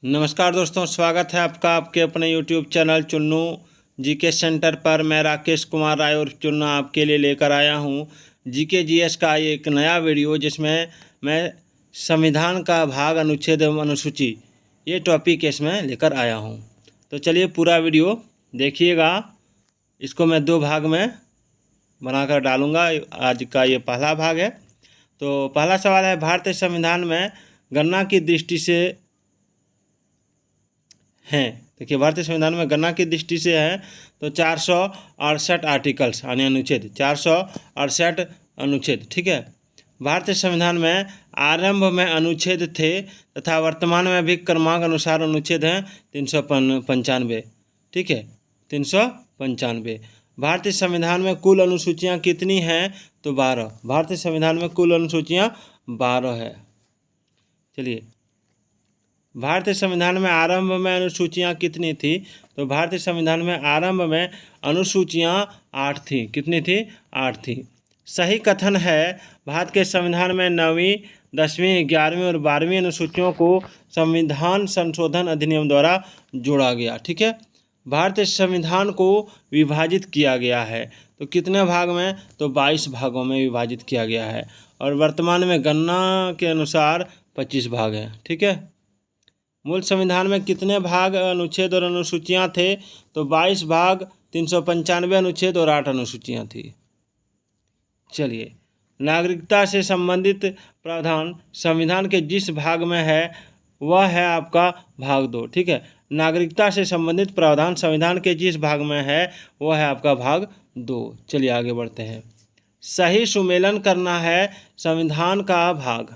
नमस्कार दोस्तों, स्वागत है आपका आपके अपने YouTube channel Chunnu GK centre पर। मैं राकेश कुमार राय और चुन्नू आपके लिए लेकर आया हूं जीके जीएस का एक नया वीडियो, जिसमें मैं संविधान का भाग, अनुच्छेद एवं अनुसूची, ये टॉपिक इसमें लेकर आया हूं। तो चलिए पूरा वीडियो देखिएगा। इसको मैं 2 भाग में बनाकर डालूँगा। आज का ये पहला भाग है। तो पहला सवाल है, भारतीय संविधान में गणना की दृष्टि से हैं। देखिए, भारतीय संविधान में गणना की दृष्टि से है तो 468 आर्टिकल्स यानी अनुच्छेद, 468 अनुच्छेद, ठीक है। भारतीय संविधान में आरंभ में अनुच्छेद थे तथा वर्तमान में भी क्रमांक अनुसार अनुच्छेद हैं 395, ठीक है, 395। भारतीय संविधान में कुल अनुसूचियाँ कितनी हैं? तो 12। भारतीय संविधान में कुल अनुसूचियाँ 12 है। चलिए, भारतीय संविधान में आरंभ में अनुसूचियाँ कितनी थी? तो भारतीय संविधान में आरंभ में अनुसूचियाँ 8 थी। कितनी थी? 8 थी। सही कथन है, भारत के संविधान में 9वीं, 10वीं, 11वीं और 12वीं अनुसूचियों को संविधान संशोधन अधिनियम द्वारा जोड़ा गया, ठीक है। भारतीय संविधान को विभाजित किया गया है तो कितने भाग में? तो 22 भागों में विभाजित किया गया है और वर्तमान में गणना के अनुसार 25 भाग हैं, ठीक है। मूल संविधान में कितने भाग, अनुच्छेद और अनुसूचियां थे? तो 22 भाग, 395 अनुच्छेद और 8 अनुसूचियां थी। चलिए, नागरिकता से संबंधित प्रावधान संविधान के जिस भाग में है वह है आपका भाग 2, ठीक है। नागरिकता से संबंधित प्रावधान संविधान के जिस भाग में है वह है आपका भाग 2। चलिए आगे बढ़ते हैं। सही सुमेलन करना है संविधान का भाग।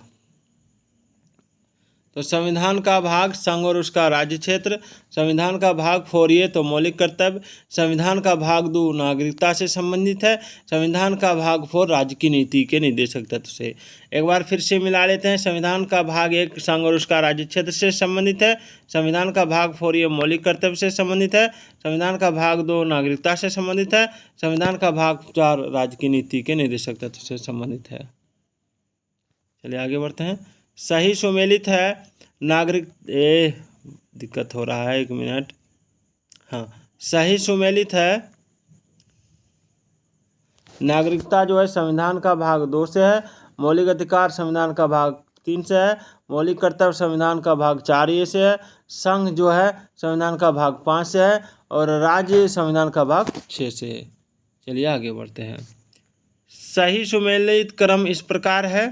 तो संविधान का भाग संघ और उसका राज्य क्षेत्र, संविधान का भाग 4 तो मौलिक कर्तव्य, संविधान का भाग 2 नागरिकता से संबंधित है, संविधान का भाग 4 राज्य की नीति के निर्देशक तत्व से। एक बार फिर से मिला लेते हैं। संविधान का भाग 1 संघ और उसका राज्य क्षेत्र से संबंधित है, संविधान का भाग 4 मौलिक कर्तव्य से संबंधित है, संविधान का भाग 2 नागरिकता से संबंधित है, संविधान का भाग 4 राज्य की नीति के निर्देशक तत्व से संबंधित है। चलिए आगे बढ़ते हैं। सही सुमेलित है नागरिक, दिक्कत हो रहा है, 1 मिनट। हाँ, सही सुमेलित है नागरिकता जो है संविधान का भाग 2 से है, मौलिक अधिकार संविधान का भाग 3 से है, मौलिक कर्तव्य संविधान का भाग 4 से है, संघ जो है संविधान का भाग 5 से है और राज्य संविधान का भाग 6 से है। चलिए आगे बढ़ते हैं। सही सुमेलित क्रम इस प्रकार है।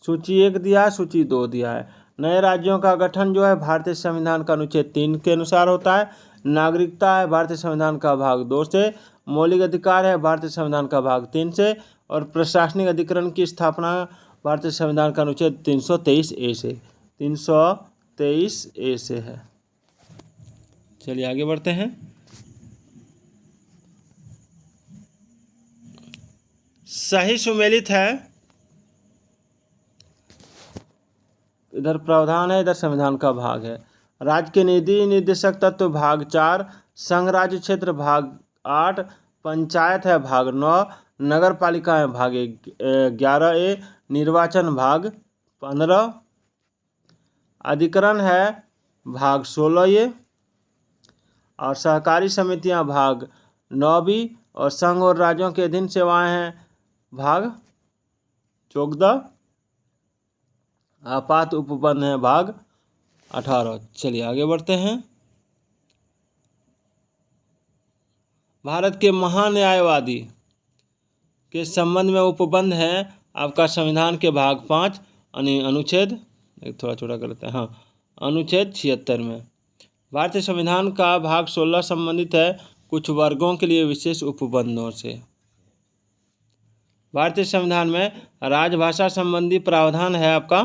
सूची 1 दिया है, सूची 2 दिया है। नए राज्यों का गठन जो है भारतीय संविधान का अनुच्छेद 3 के अनुसार होता है। नागरिकता है भारतीय संविधान का भाग 2 से, मौलिक अधिकार है भारतीय संविधान का भाग 3 से और प्रशासनिक अधिकरण की स्थापना भारतीय संविधान का अनुच्छेद 323A से, 323A से है। चलिए आगे बढ़ते हैं। सही सुमेलित है, इधर प्रावधान है, इधर संविधान का भाग है। राज्य के निधि निर्देशक तत्व भाग 4, संघ राज्य क्षेत्र भाग 8, पंचायत है भाग 9, नगर पालिका है भाग 11A, निर्वाचन भाग 15, अधिकरण है भाग 16A और सहकारी समितियां भाग 9B और संघ और राज्यों के अधीन सेवाएं हैं भाग 14, आपात उपबंध है भाग 18। चलिए आगे बढ़ते हैं। भारत के महान्यायवादी के संबंध में उपबंध है आपका संविधान के भाग 5 अनुच्छेद, थोड़ा छोटा कर लेते हैं, हाँ, अनुच्छेद 76 में। भारतीय संविधान का भाग 16 संबंधित है कुछ वर्गों के लिए विशेष उपबंधों से। भारतीय संविधान में राजभाषा संबंधी प्रावधान है आपका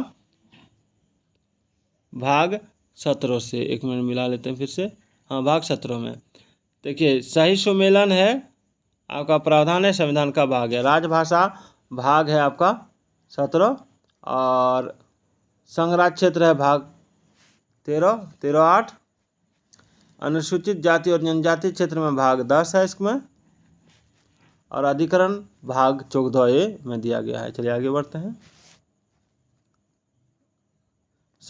भाग 17 से। 1 मिनट मिला लेते हैं फिर से, हाँ, भाग 17 में। देखिए, सही सुमेलन है आपका प्रावधान है संविधान का भाग है। राजभाषा भाग है आपका 17 और संघ राज्य क्षेत्र है भाग 13, 8। अनुसूचित जाति और जनजाति क्षेत्र में भाग 10 है इसमें और अधिकरण भाग 14A में दिया गया है। चलिए आगे बढ़ते हैं।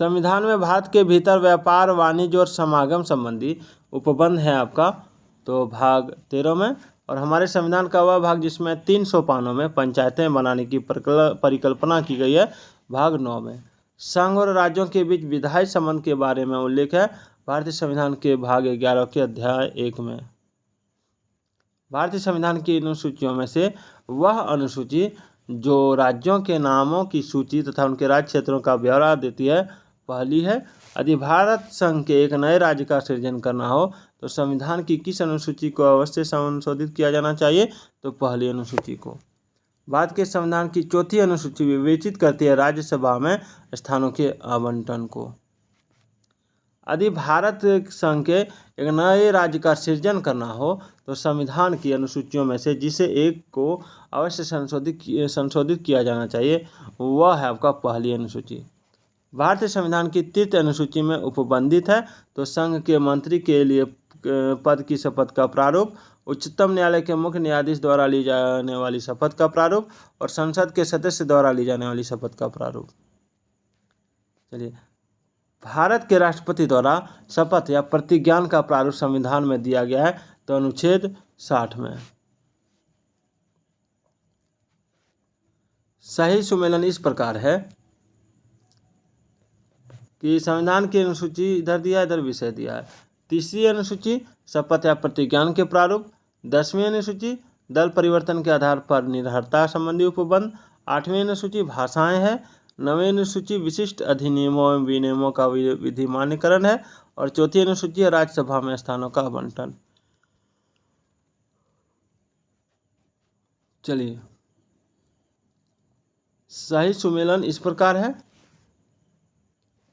संविधान में भारत के भीतर व्यापार, वाणिज्य और समागम संबंधी उपबंध है आपका तो भाग 13 में। और हमारे संविधान का वह भाग जिसमें 300 पानों में पंचायतें बनाने की परिकल्पना की गई है, भाग 9 में। संघ और राज्यों के बीच विधायी संबंध के बारे में उल्लेख है भारतीय संविधान के भाग 11 के अध्याय 1 में। भारतीय संविधान की अनुसूचियों में से वह अनुसूची जो राज्यों के नामों की सूची तथा उनके राज्य क्षेत्रों का ब्यौरा देती है पहली है। यदि भारत संघ के एक नए राज्य का सृजन करना हो तो संविधान की किस अनुसूची को अवश्य संशोधित किया जाना चाहिए, तो पहली अनुसूची को। भारत के संविधान की चौथी अनुसूची विवेचित करती है राज्यसभा में स्थानों के आवंटन को। यदि भारत संघ के एक नए राज्य का सृजन करना हो तो संविधान की अनुसूचियों में से जिसे एक को अवश्य संशोधित किया जाना चाहिए वह है आपका पहली अनुसूची। भारतीय संविधान की तृतीय अनुसूची में उपबंधित है तो संघ के मंत्री के लिए पद की शपथ का प्रारूप, उच्चतम न्यायालय के मुख्य न्यायाधीश द्वारा ली जाने वाली शपथ का प्रारूप और संसद के सदस्य द्वारा ली जाने वाली शपथ का प्रारूप। चलिए, भारत के राष्ट्रपति द्वारा शपथ या प्रतिज्ञान का प्रारूप संविधान में दिया गया है तो अनुच्छेद 60 में। सही सुमेलन इस प्रकार है कि संविधान की अनुसूची इधर दिया, इधर विषय दिया है। तीसरी अनुसूची शपथ या प्रतिज्ञान के प्रारूप। 10वीं अनुसूची दल परिवर्तन के आधार पर निरर्हता संबंधी उपबंध। 8वीं अनुसूची भाषाएं है। 9वीं अनुसूची विशिष्ट अधिनियमों एवं विनियमों का विधि मान्यकरण है। और चौथी अनुसूची है राज्यसभा में स्थानों का आवंटन। चलिए, सही सुमेलन इस प्रकार है।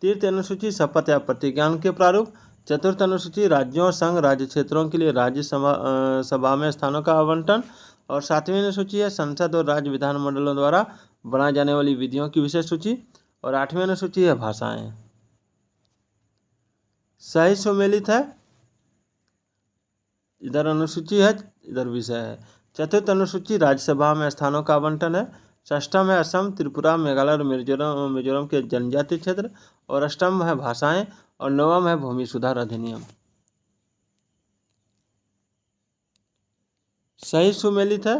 तृतीय अनुसूची शपथ या प्रतिज्ञान के प्रारूप। चतुर्थ अनुसूची राज्यों और संघ राज्य क्षेत्रों के लिए राज्यसभा में स्थानों का आवंटन। और 7वीं अनुसूची है संसद और राज्य विधानमंडलों द्वारा बनाई जाने वाली विधियों की विशेष सूची। और 8वीं अनुसूची है भाषाएं। सही सुमेलित है, इधर अनुसूची है, इधर विषय है। चतुर्थ अनुसूची राज्यसभा में स्थानों का आवंटन है। षष्ठम है असम, त्रिपुरा, मेघालय और मिजोरम के जनजातीय क्षेत्र। और अष्टम है भाषाएं। और नवम है भूमि सुधार अधिनियम। सही सुमेलित है।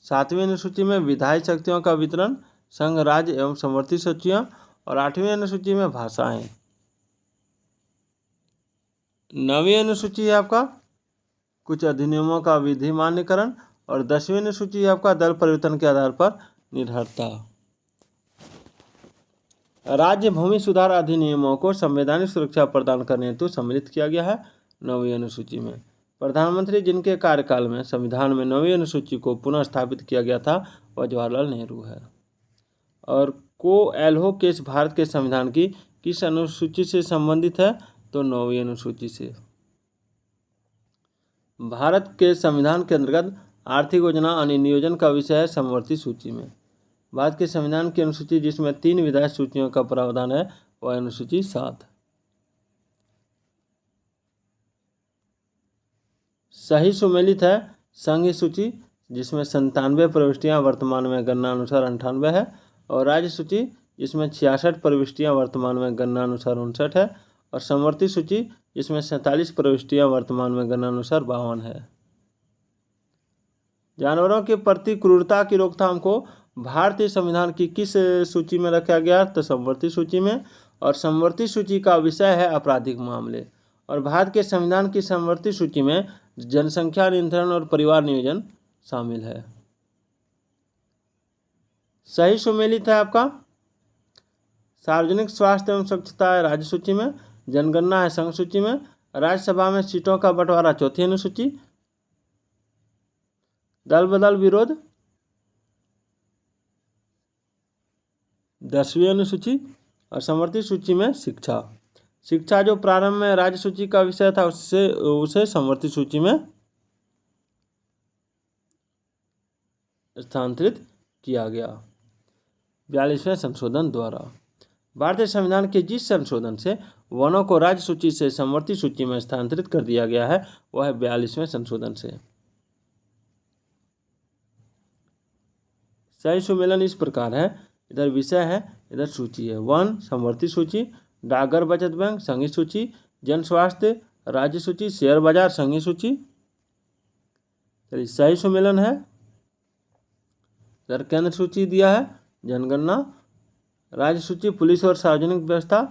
7वीं अनुसूची में विधायी शक्तियों का वितरण, संघ राज्य एवं समवर्ती सूचियां। और 8वीं अनुसूची में भाषाएं। 9वीं अनुसूची है आपका कुछ अधिनियमों का विधि मान्यकरण। और 10वीं अनुसूची है आपका दल परिवर्तन के आधार पर निरर्हता। राज्य भूमि सुधार अधिनियमों को संवैधानिक सुरक्षा प्रदान करने हेतु सम्मिलित किया गया है 9वीं अनुसूची में। प्रधानमंत्री जिनके कार्यकाल में संविधान में 9वीं अनुसूची को पुनः स्थापित किया गया था वह जवाहरलाल नेहरू है। और कोएल्हो केस भारत के संविधान की किस अनुसूची से संबंधित है, तो 9वीं अनुसूची से। भारत के संविधान के अंतर्गत आर्थिक योजना नियोजन का विषय है समवर्ती सूची में। भारत के संविधान की अनुसूची जिसमें 3 विधायी सूचियों का प्रावधान है वह अनुसूची 7। सही सुमेलित है संघीय सूची जिसमें 97 प्रविष्टियां वर्तमान में गणना अनुसार 98 है। और राज्य सूची जिसमें 66 प्रविष्टियां वर्तमान में गणना अनुसार 59 है। और समवर्ती सूची जिसमें 47 प्रविष्टियां वर्तमान में गणना अनुसार 52 है। जानवरों के प्रति क्रूरता की रोकथाम को भारतीय संविधान की किस सूची में रखा गया, तो समवर्ती सूची में। और समवर्ती सूची का विषय है आपराधिक मामले। और भारत के संविधान की समवर्ती सूची में जनसंख्या नियंत्रण और परिवार नियोजन शामिल है। सही सुमेलित है आपका सार्वजनिक स्वास्थ्य एवं स्वच्छता है राज्य सूची में। जनगणना है संघ सूची में। राज्यसभा में सीटों का बंटवारा चौथी अनुसूची। दल बदल विरोध 10वीं अनुसूची। और समवर्ती सूची में शिक्षा जो प्रारंभ में राज्य सूची का विषय था उसे समवर्ती सूची में स्थानांतरित किया गया 42वें संशोधन द्वारा। भारतीय संविधान के जिस संशोधन से वनों को राज्य सूची से समवर्ती सूची में स्थानांतरित कर दिया गया है वह है 42वें संशोधन से। सही सुमेलन इस प्रकार है, इधर विषय है, इधर सूची है। 1 समवर्ती सूची, डाकघर बचत बैंक संघीय सूची, जन स्वास्थ्य राज्य सूची, शेयर बाजार संघीय सूची। चलिए सही सुमेलन है सर, केंद्र सूची दिया है, जनगणना, राज्य सूची पुलिस और सार्वजनिक व्यवस्था,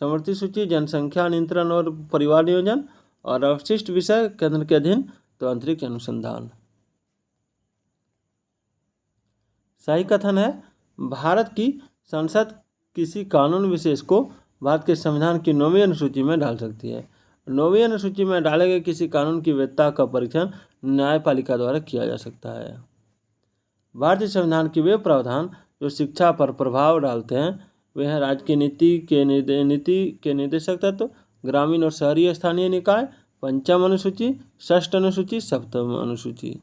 समवर्ती सूची जनसंख्या नियंत्रण और परिवार नियोजन, और अवशिष्ट विषय केंद्र के अधीन तो अंतरिक्ष अनुसंधान। सही कथन है, भारत की संसद किसी कानून विशेष को भारत के संविधान की 9वीं अनुसूची में डाल सकती है। 9वीं अनुसूची में डाले गए किसी कानून की वैधता का परीक्षण न्यायपालिका द्वारा किया जा सकता है। भारतीय संविधान के वे प्रावधान जो शिक्षा पर प्रभाव डालते हैं वे हैं राज्य की नीति के निर्देशक तत्व, ग्रामीण और शहरी स्थानीय निकाय, पंचम अनुसूची, षष्ठ अनुसूची, सप्तम अनुसूची।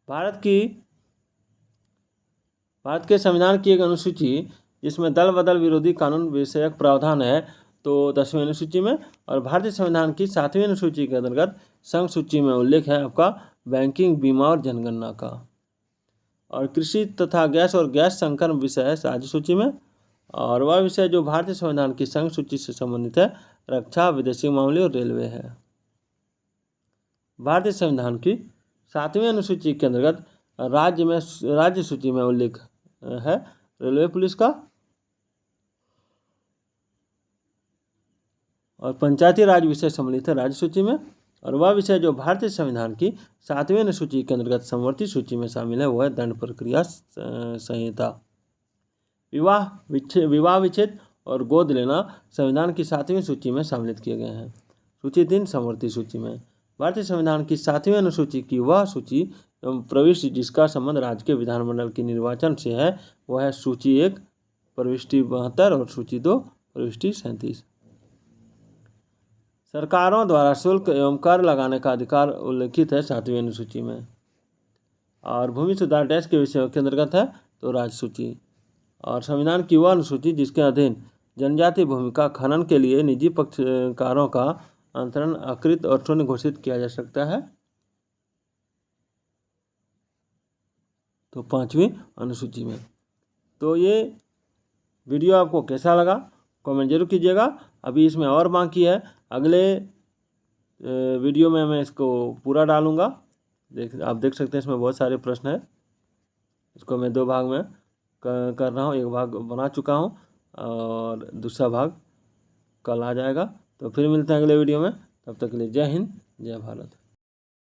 भारत के संविधान की एक अनुसूची जिसमें दल बदल विरोधी कानून विषयक प्रावधान है तो 10वीं अनुसूची में, और भारतीय संविधान की 7वीं अनुसूची के अंतर्गत संघ सूची में उल्लेख है आपका बैंकिंग, बीमा और जनगणना का, और कृषि तथा गैस और गैस संकर विषय है राज्य सूची में, और वह विषय जो भारतीय संविधान की संघ सूची से संबंधित है रक्षा, विदेशी मामले और रेलवे है। भारतीय संविधान की 7वीं अनुसूची के अंतर्गत राज्य सूची में उल्लेख है रेलवे पुलिस का, और पंचायती राज विषय सम्मिलित है राज्य सूची में, और वह विषय जो भारतीय संविधान की 7वीं अनुसूची के अंतर्गत समवर्ती सूची में शामिल है वह है दंड प्रक्रिया संहिता। विवाह विच्छेद और गोद लेना संविधान की 7वीं सूची में सम्मिलित किए गए हैं। सूची 3 समवर्ती सूची में। भारतीय संविधान की 7वीं अनुसूची की वह सूची एवं प्रविष्टि जिसका संबंध राज्य के विधानमंडल के निर्वाचन से है वह है सूची 1 प्रविष्टि 72 और सूची 2 प्रविष्टि 37। सरकारों द्वारा शुल्क एवं कर लगाने का अधिकार उल्लेखित है 7वीं अनुसूची में, और भूमि सुधार टैक्स के विषयों के अंतर्गत है तो राज्य सूची, और संविधान की वह अनुसूची जिसके अधीन जनजाति भूमि का खनन के लिए निजी पक्षकारों का अंतरण अकृत और शून्य घोषित किया जा सकता है तो 5वीं अनुसूची में। तो ये वीडियो आपको कैसा लगा कमेंट जरूर कीजिएगा। अभी इसमें और बाकी है, अगले वीडियो में मैं इसको पूरा डालूँगा। आप देख सकते हैं इसमें बहुत सारे प्रश्न हैं। इसको मैं 2 भाग में कर रहा हूँ, एक भाग बना चुका हूँ और दूसरा भाग कल आ जाएगा। तो फिर मिलते हैं अगले वीडियो में, तब तक के लिए जय हिंद, जय भारत।